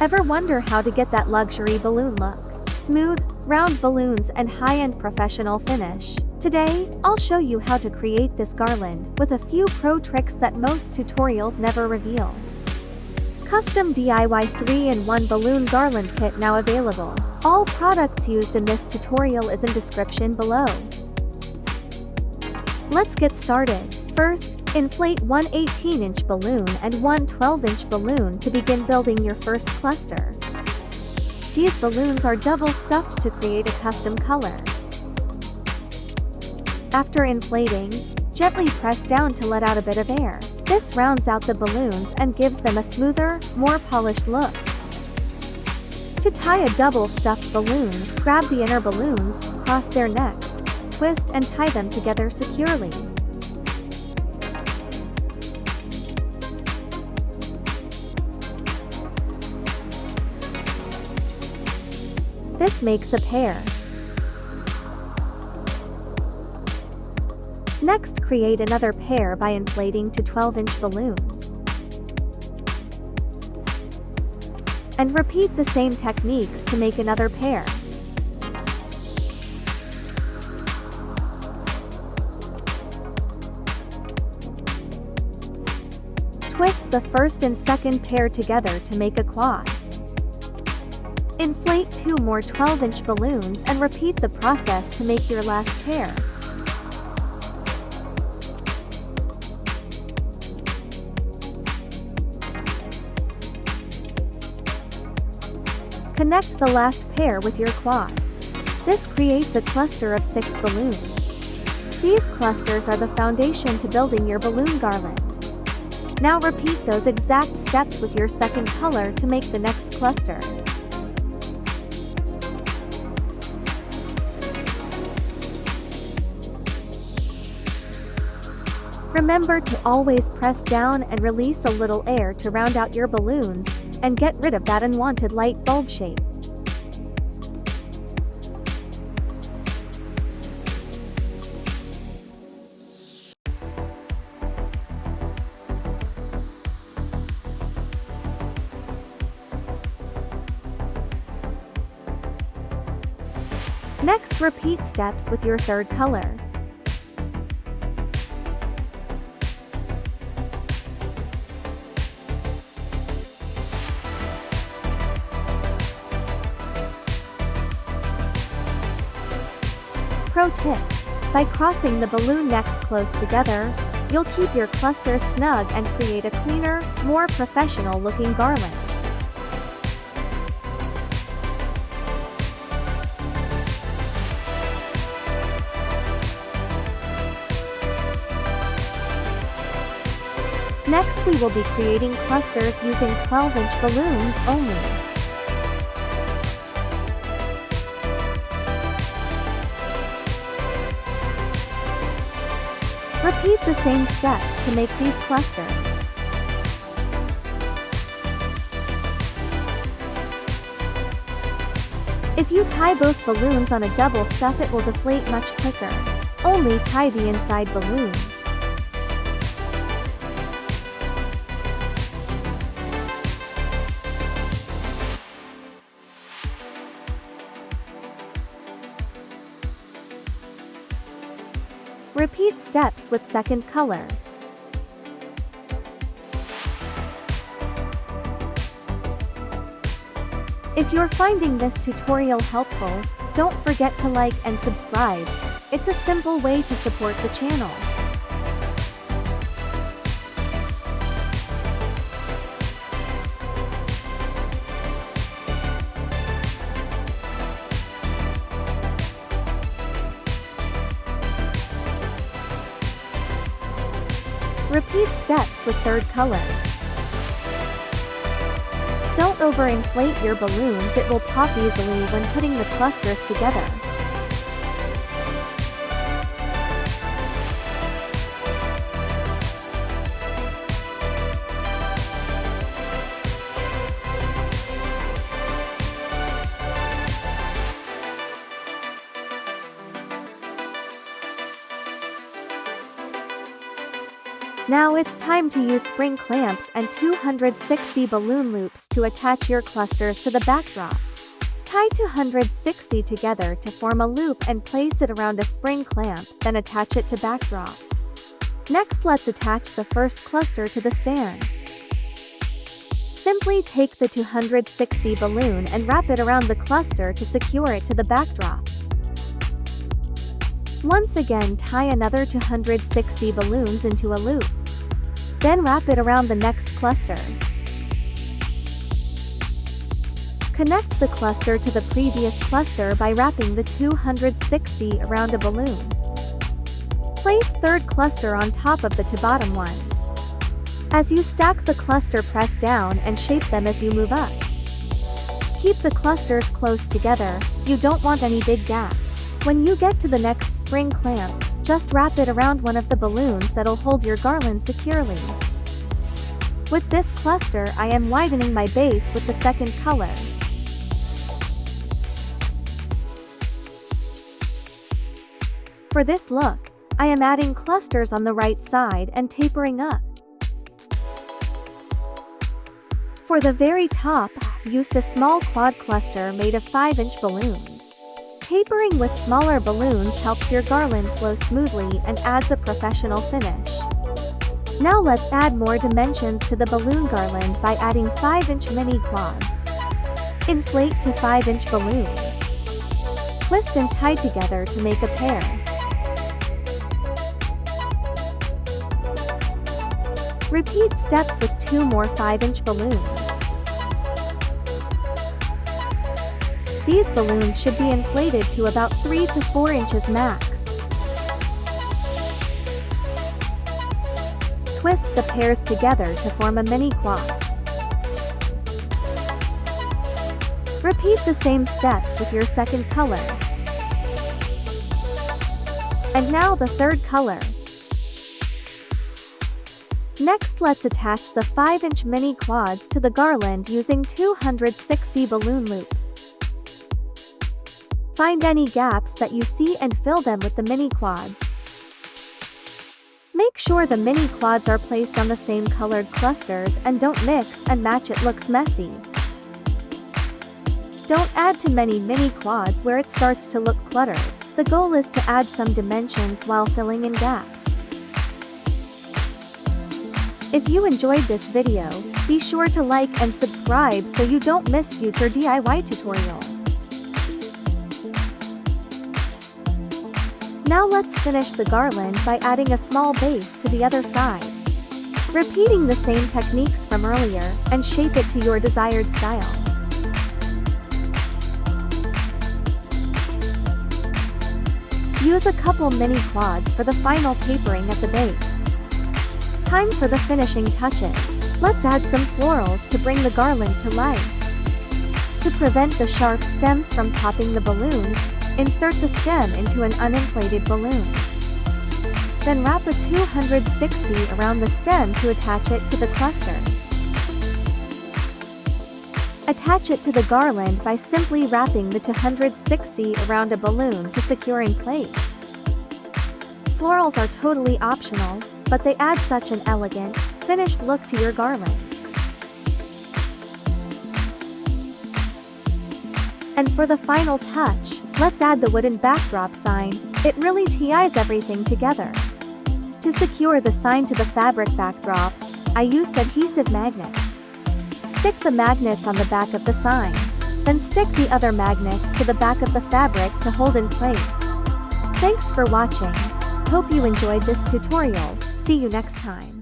Ever wonder how to get that luxury balloon look? Smooth, round balloons and high-end professional finish. Today, I'll show you how to create this garland with a few pro tricks that most tutorials never reveal. Custom DIY 3-in-1 balloon garland kit now available. All products used in this tutorial is in description below. Let's get started. First, inflate one 18-inch balloon and one 12-inch balloon to begin building your first cluster. These balloons are double stuffed to create a custom color. After inflating, gently press down to let out a bit of air. This rounds out the balloons and gives them a smoother, more polished look. To tie a double stuffed balloon, grab the inner balloons, cross their necks, twist and tie them together securely. This makes a pair. Next, create another pair by inflating to 12-inch balloons. And repeat the same techniques to make another pair. Twist the first and second pair together to make a quad. Inflate 2 more 12-inch balloons and repeat the process to make your last pair. Connect the last pair with your quad. This creates a cluster of 6 balloons. These clusters are the foundation to building your balloon garland. Now repeat those exact steps with your second color to make the next cluster. Remember to always press down and release a little air to round out your balloons and get rid of that unwanted light bulb shape. Next, repeat steps with your third color. Pro tip: by crossing the balloon necks close together, you'll keep your clusters snug and create a cleaner, more professional looking garland. Next, we will be creating clusters using 12-inch balloons only. Repeat the same steps to make these clusters. If you tie both balloons on a double stuff, it will deflate much quicker. Only tie the inside balloons. Repeat steps with second color. If you're finding this tutorial helpful, don't forget to like and subscribe. It's a simple way to support the channel. Repeat steps with third color. Don't overinflate your balloons, it will pop easily when putting the clusters together. Now it's time to use spring clamps and 260 balloon loops to attach your clusters to the backdrop. Tie 260 together to form a loop and place it around a spring clamp, then attach it to backdrop. Next, let's attach the first cluster to the stand. Simply take the 260 balloon and wrap it around the cluster to secure it to the backdrop. Once again, tie another 260 balloons into a loop. Then wrap it around the next cluster. Connect the cluster to the previous cluster by wrapping the 260 around a balloon. Place third cluster on top of the two bottom ones. As you stack the cluster, press down and shape them as you move up. Keep the clusters close together, you don't want any big gaps. When you get to the next spring clamp, just wrap it around one of the balloons that'll hold your garland securely. With this cluster, I am widening my base with the second color. For this look, I am adding clusters on the right side and tapering up. For the very top, I used a small quad cluster made of 5-inch balloons. Tapering with smaller balloons helps your garland flow smoothly and adds a professional finish. Now let's add more dimensions to the balloon garland by adding 5-inch mini quads. Inflate to 5-inch balloons. Twist and tie together to make a pair. Repeat steps with 2 more 5-inch balloons. These balloons should be inflated to about 3 to 4 inches max. Twist the pairs together to form a mini quad. Repeat the same steps with your second color. And now the third color. Next, let's attach the 5-inch mini quads to the garland using 260 balloon loops. Find any gaps that you see and fill them with the mini quads. Make sure the mini quads are placed on the same colored clusters and don't mix and match, it looks messy. Don't add too many mini quads where it starts to look cluttered. The goal is to add some dimensions while filling in gaps. If you enjoyed this video, be sure to like and subscribe so you don't miss future DIY tutorials. Now let's finish the garland by adding a small base to the other side. Repeating the same techniques from earlier, and shape it to your desired style. Use a couple mini quads for the final tapering at the base. Time for the finishing touches. Let's add some florals to bring the garland to life. To prevent the sharp stems from popping the balloons, insert the stem into an uninflated balloon. Then wrap a 260 around the stem to attach it to the clusters. Attach it to the garland by simply wrapping the 260 around a balloon to secure in place. Florals are totally optional, but they add such an elegant, finished look to your garland. And for the final touch, let's add the wooden backdrop sign. It really ties everything together. To secure the sign to the fabric backdrop, I used adhesive magnets. Stick the magnets on the back of the sign. Then stick the other magnets to the back of the fabric to hold in place. Thanks for watching. Hope you enjoyed this tutorial. See you next time.